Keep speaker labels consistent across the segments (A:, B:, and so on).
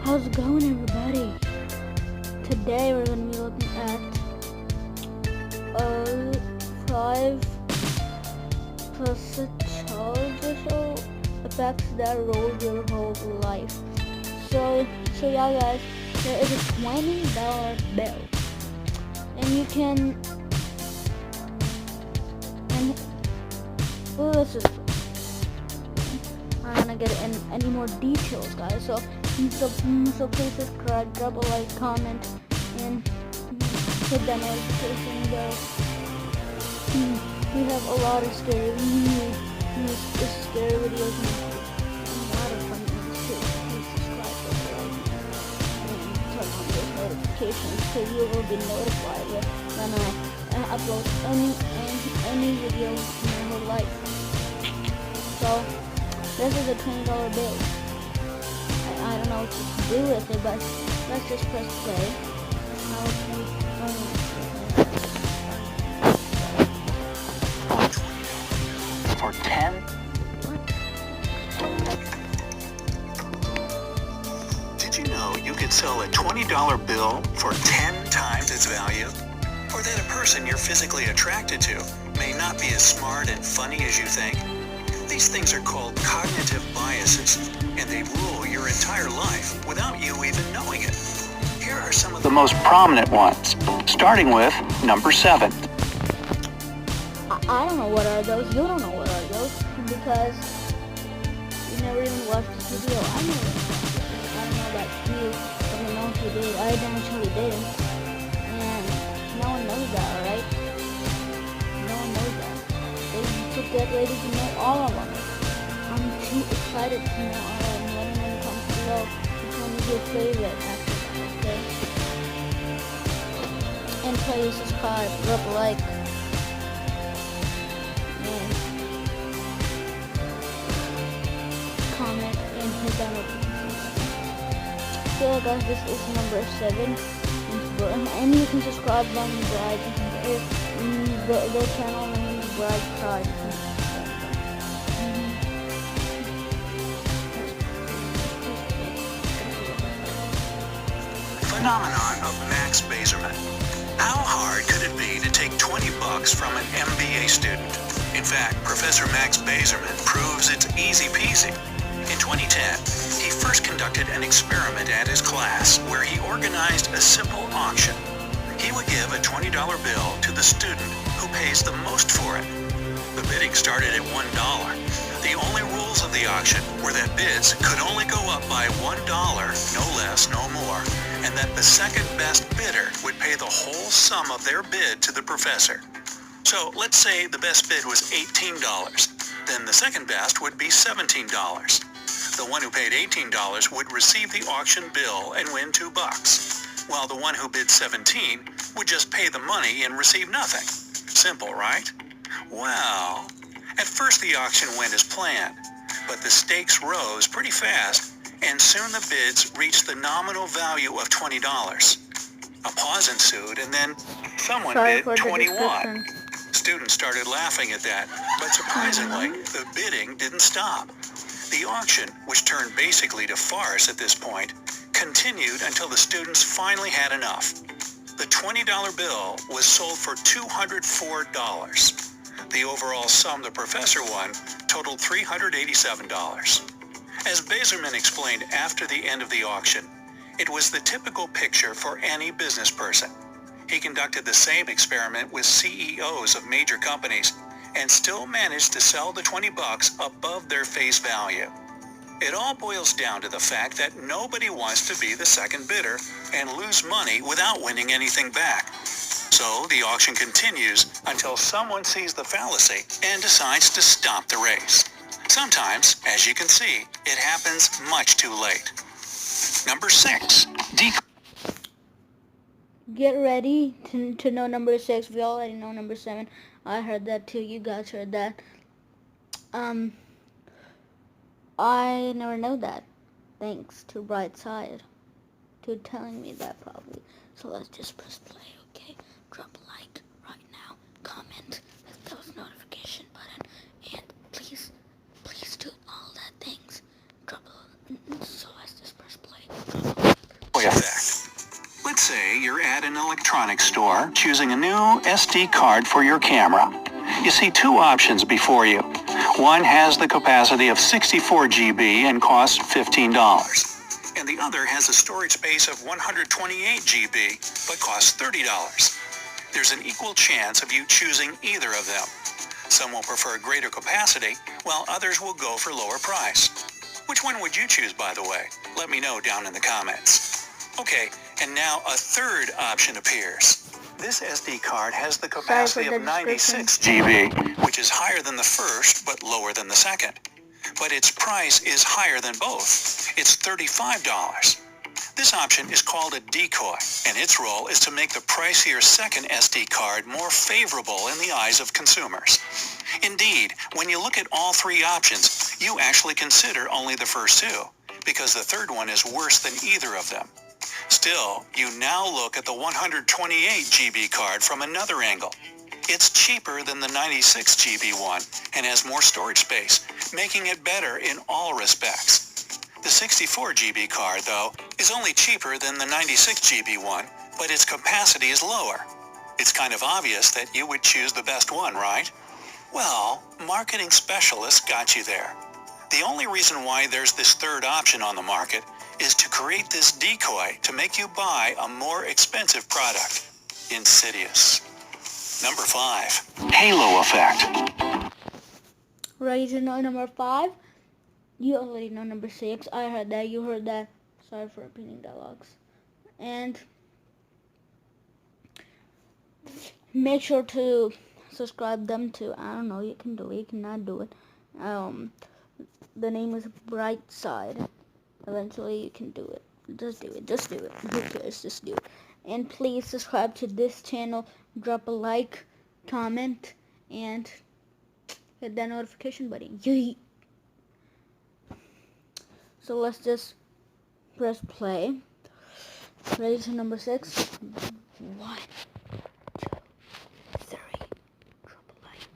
A: How's it going, everybody? Today we're going to be looking at 5 psychological effects that rule your whole life. So yeah, guys, there is a $20 bill, and you can, let's just, I'm not gonna get any more details, guys. So please subscribe, drop a like, comment, and hit that notification bell. We have a lot of scary videos and a lot of funny ones too. Please subscribe, drop a like, and turn on those notifications so you will be notified when I upload any video in your whole life. So this is a $20 bill. I don't know what to do with it, but let's just press play.
B: For 10? Did you know you could sell a $20 bill for 10 times its value? Or that a person you're physically attracted to may not be as smart and funny as you think? These things are called cognitive biases, and they rule your entire life without you even knowing it. Here are some of the most prominent ones, starting with number 7.
A: I don't know what are those. You don't know what are those because you never even watched this video. I don't know about you. I don't know if you did. I actually didn't. And no one knows that, alright? No one knows that. So you should get ready to know all of them. I'm too excited to know all of them. Let me know in the comments below which one is your favorite after that, okay? And please subscribe, drop a like. Comment and hit that notification. So guys, this is number 7, and you can subscribe on the Bride. The channel name is Bride Pride.
B: Phenomenon of Max Bazerman. How hard could it be to take $20 from an MBA student? In fact, Professor Max Bazerman proves it's easy peasy. In 2010, he first conducted an experiment at his class where he organized a simple auction. He would give a $20 bill to the student who pays the most for it. The bidding started at $1. The only rules of the auction were that bids could only go up by $1, no less, no more, and that the second best bidder would pay the whole sum of their bid to the professor. So let's say the best bid was $18. Then the second best would be $17. The one who paid $18 would receive the auction bill and win $2, while the one who bid $17 would just pay the money and receive nothing. Simple, right? Well, at first the auction went as planned, but the stakes rose pretty fast, and soon the bids reached the nominal value of $20. A pause ensued, and then someone bid $21. Students started laughing at that, but surprisingly, the bidding didn't stop. The auction, which turned basically to farce at this point, continued until the students finally had enough. The $20 bill was sold for $204. The overall sum the professor won totaled $387. As Bazerman explained after the end of the auction, it was the typical picture for any business person. He conducted the same experiment with CEOs of major companies and still managed to sell the $20 above their face value. It all boils down to the fact that nobody wants to be the second bidder and lose money without winning anything back. So the auction continues until someone sees the fallacy and decides to stop the race. Sometimes, as you can see, it happens much too late. Number 6.
A: Get ready to know number 6. We already know number 7. I heard that too. You guys heard that. I never know that. Thanks to Brightside to telling me that probably. So let's just press play, okay? Drop a like right now. Comment. Hit those notification button. And please do all that things. Drop a so let's just press play.
B: Effect. Let's say you're at an electronics store choosing a new SD card for your camera. You see two options before you. One has the capacity of 64 GB and costs $15. And the other has a storage space of 128 GB but costs $30. There's an equal chance of you choosing either of them. Some will prefer greater capacity, while others will go for lower price. Which one would you choose, by the way? Let me know down in the comments. Okay, and now a third option appears. This SD card has the capacity of 96 GB, which is higher than the first but lower than the second. But its price is higher than both. It's $35. This option is called a decoy, and its role is to make the pricier second SD card more favorable in the eyes of consumers. Indeed, when you look at all three options, you actually consider only the first two, because the third one is worse than either of them. Still, you now look at the 128 GB card from another angle. It's cheaper than the 96 GB one and has more storage space, making it better in all respects. The 64 GB card, though, is only cheaper than the 96 GB one, but its capacity is lower. It's kind of obvious that you would choose the best one, right? Well, marketing specialists got you there. The only reason why there's this third option on the market is to create this decoy to make you buy a more expensive product. Insidious. Number 5. Halo effect.
A: Ready to know number 5? You already know number 6. I heard that. You heard that. Sorry for repeating dialogues. And make sure to subscribe them to, I don't know, you can do it, you cannot do it. The name is Bright Side. Eventually you can do it. Just do it. Just do it. Who cares? Just do it. And please subscribe to this channel. Drop a like, comment, and hit that notification button. Yay! So let's just press play. Ready to number 6? 1, 2, 3. Drop a like.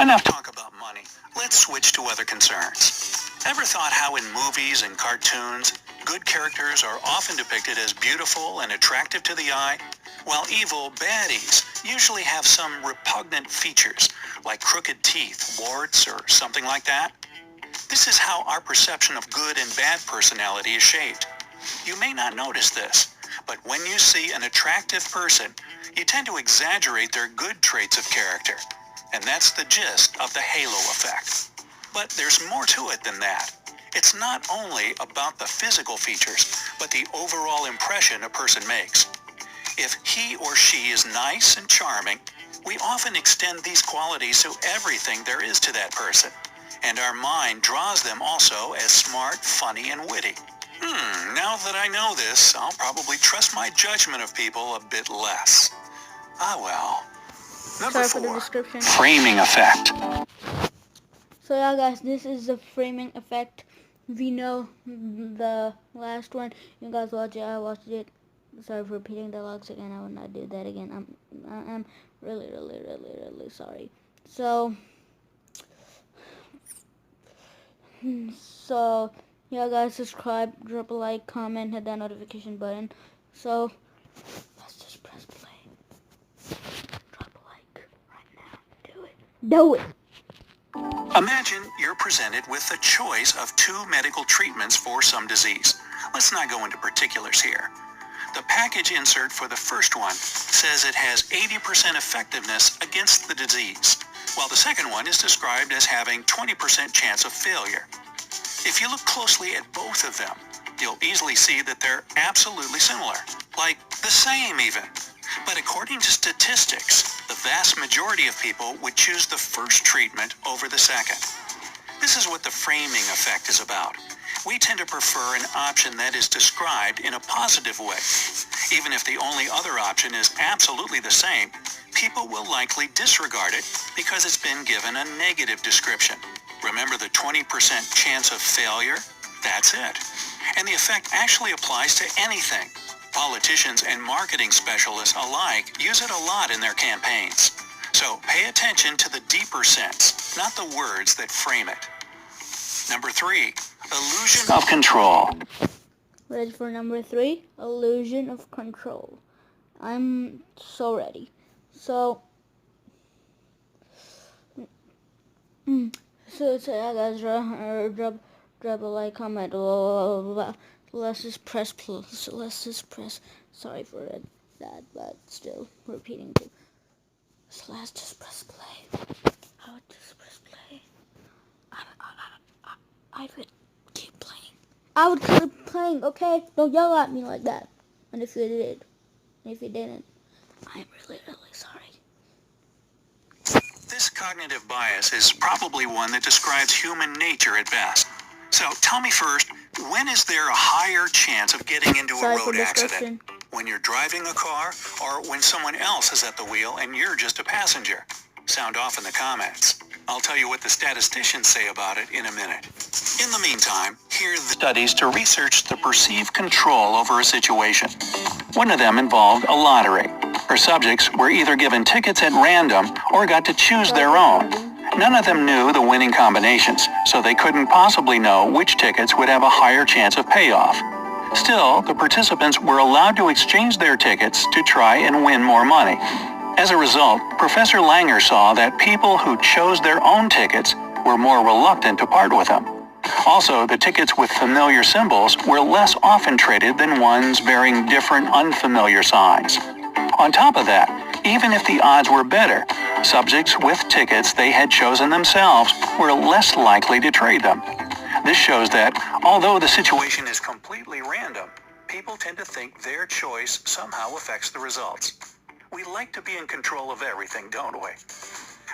B: Enough talk about money. Let's switch to other concerns. Ever thought how in movies and cartoons, good characters are often depicted as beautiful and attractive to the eye, while evil baddies usually have some repugnant features, like crooked teeth, warts, or something like that? This is how our perception of good and bad personality is shaped. You may not notice this, but when you see an attractive person, you tend to exaggerate their good traits of character. And that's the gist of the halo effect. But there's more to it than that. It's not only about the physical features, but the overall impression a person makes. If he or she is nice and charming, we often extend these qualities to everything there is to that person. And our mind draws them also as smart, funny, and witty. Now that I know this, I'll probably trust my judgment of people a bit less. Ah well. Number 4,
A: the description.
B: Framing effect.
A: So yeah guys, this is the framing effect. We know the last one. You guys watch it, I watched it. Sorry for repeating the logs again. I will not do that again. I'm really sorry. So yeah guys, subscribe, drop a like, comment, hit that notification button. So let's just press play. Drop a like right now. Do it. Do it.
B: Imagine you're presented with a choice of 2 medical treatments for some disease. Let's not go into particulars here. The package insert for the first one says it has 80% effectiveness against the disease, while the second one is described as having 20% chance of failure. If you look closely at both of them, you'll easily see that they're absolutely similar, like the same even. But according to statistics, the vast majority of people would choose the first treatment over the second. This is what the framing effect is about. We tend to prefer an option that is described in a positive way. Even if the only other option is absolutely the same, people will likely disregard it because it's been given a negative description. Remember the 20% chance of failure? That's it. And the effect actually applies to anything. Politicians and marketing specialists alike use it a lot in their campaigns. So pay attention to the deeper sense, not the words that frame it. Number 3, illusion of control.
A: Ready for number 3? Illusion of control. I'm so ready. So yeah, guys, drop a like, comment, blah, blah, blah. Let's just press. Sorry for that, but still repeating too. So let's just press play. I would just press play. I would keep playing. I would keep playing. Okay, don't yell at me like that. And if you did, and if you didn't, I'm really sorry.
B: This cognitive bias is probably one that describes human nature at best. So tell me first, when is there a higher chance of getting into a road accident? When you're driving a car, or when someone else is at the wheel and you're just a passenger? Sound off in the comments. I'll tell you what the statisticians say about it in a minute. In the meantime, here are the studies to research the perceived control over a situation. One of them involved a lottery. Her subjects were either given tickets at random or got to choose their own. None of them knew the winning combinations, so they couldn't possibly know which tickets would have a higher chance of payoff. Still, the participants were allowed to exchange their tickets to try and win more money. As a result, Professor Langer saw that people who chose their own tickets were more reluctant to part with them. Also, the tickets with familiar symbols were less often traded than ones bearing different unfamiliar signs. On top of that, even if the odds were better, subjects with tickets they had chosen themselves were less likely to trade them. This shows that, although the situation is completely random, people tend to think their choice somehow affects the results. We like to be in control of everything, don't we?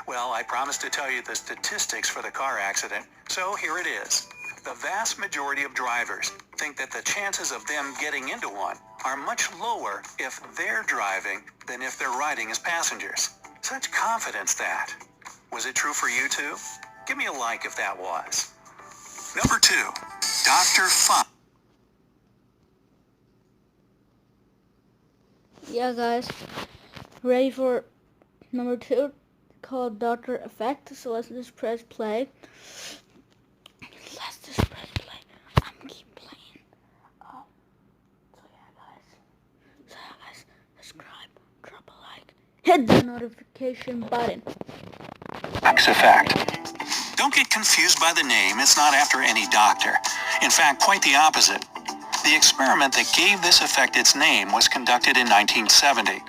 B: Well, I promised to tell you the statistics for the car accident, so here it is. The vast majority of drivers think that the chances of them getting into one are much lower if they're driving than if they're riding as passengers. Such confidence that. Was it true for you too? Give me a like if that was. Number 2, Dr. Fox.
A: Yeah, guys, ready for number 2, called Dr. Effect. So let's just press play. I'm keep playing. So yeah, guys, subscribe, drop a like, hit the notification button.
B: Effect. Don't get confused by the name. It's not after any doctor. In fact, quite the opposite. The experiment that gave this effect its name was conducted in 1970,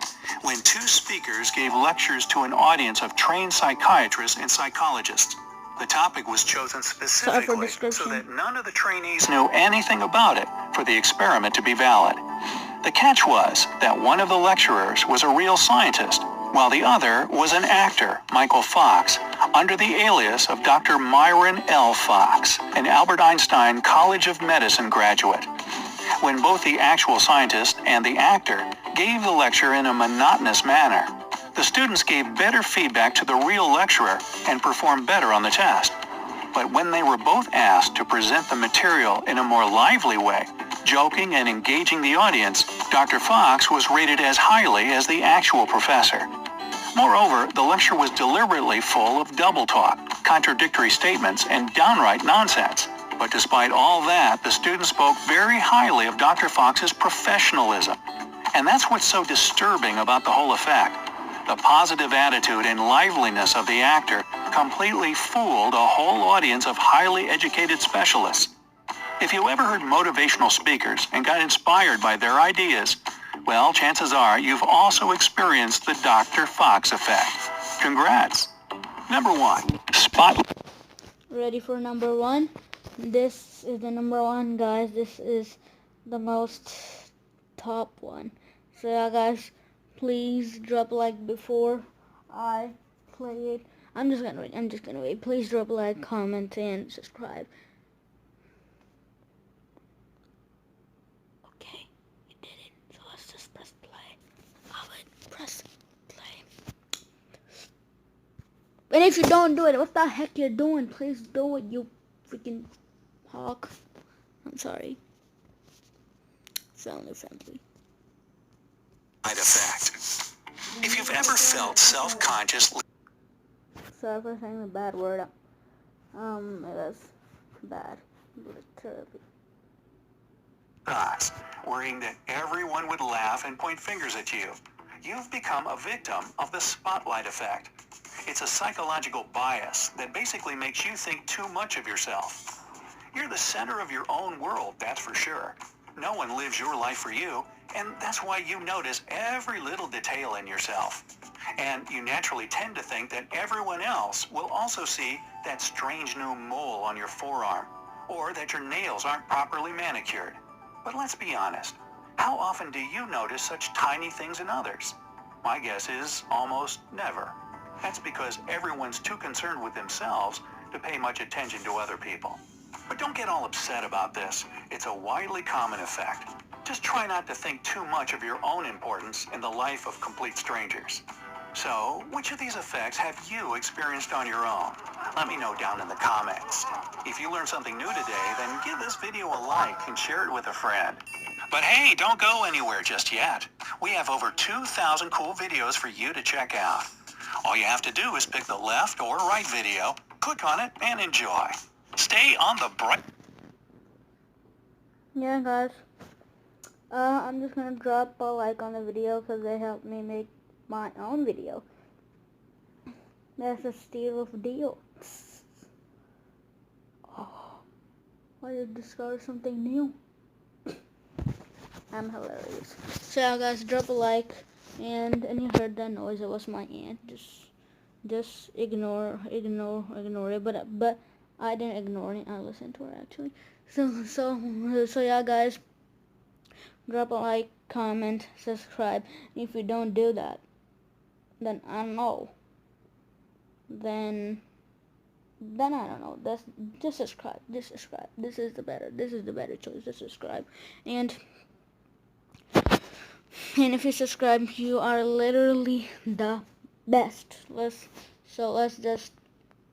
B: when 2 speakers gave lectures to an audience of trained psychiatrists and psychologists. The topic was chosen specifically so that none of the trainees knew anything about it for the experiment to be valid. The catch was that one of the lecturers was a real scientist, while the other was an actor, Michael Fox, under the alias of Dr. Myron L. Fox, an Albert Einstein College of Medicine graduate. When both the actual scientist and the actor gave the lecture in a monotonous manner, the students gave better feedback to the real lecturer and performed better on the test. But when they were both asked to present the material in a more lively way, joking and engaging the audience, Dr. Fox was rated as highly as the actual professor. Moreover, the lecture was deliberately full of double talk, contradictory statements, and downright nonsense. But despite all that, the students spoke very highly of Dr. Fox's professionalism. And that's what's so disturbing about the whole effect. The positive attitude and liveliness of the actor completely fooled a whole audience of highly educated specialists. If you ever heard motivational speakers and got inspired by their ideas, well, chances are you've also experienced the Dr. Fox effect. Congrats! Number 1, Spotlight.
A: Ready for number 1? This is the number 1, guys. This is the most top one. So yeah, guys, please drop a like before I play it. I'm just gonna wait. Please drop a like, comment, and subscribe. Okay, you did it. So let's just press play. I would press play. And if you don't do it, what the heck you're doing? Please do it, you freaking hawk. I'm sorry. Family friendly.
B: Side effect. If you've ever felt self-conscious...
A: Sorry for saying the bad word. I guess. bad, literally.
B: Thoughts, worrying that everyone would laugh and point fingers at you. You've become a victim of the spotlight effect. It's a psychological bias that basically makes you think too much of yourself. You're the center of your own world, that's for sure. No one lives your life for you, and that's why you notice every little detail in yourself. And you naturally tend to think that everyone else will also see that strange new mole on your forearm, or that your nails aren't properly manicured. But let's be honest, how often do you notice such tiny things in others? My guess is almost never. That's because everyone's too concerned with themselves to pay much attention to other people. But don't get all upset about this. It's a widely common effect. Just try not to think too much of your own importance in the life of complete strangers. So, which of these effects have you experienced on your own? Let me know down in the comments. If you learned something new today, then give this video a like and share it with a friend. But hey, don't go anywhere just yet. We have over 2,000 cool videos for you to check out. All you have to do is pick the left or right video, click on it, and enjoy. Stay on the bright...
A: Yeah, guys. I'm just gonna drop a like on the video because they helped me make my own video. That's a steal of a deal. Oh, I just discovered something new. I'm hilarious. So yeah, guys, drop a like, and you heard that noise. It was my aunt. Just ignore it. But I didn't ignore it. I listened to her actually. So yeah, guys, drop a like, comment, subscribe. If you don't do that, then I don't know. Then I don't know. Just subscribe. Just subscribe. This is the better choice. Just subscribe. And if you subscribe, you are literally the best. Let's just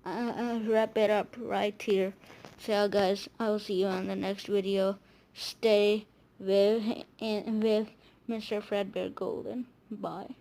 A: wrap it up right here. So yeah, guys, I will see you on the next video. Stay with Mr. Fredbear Golden. Bye.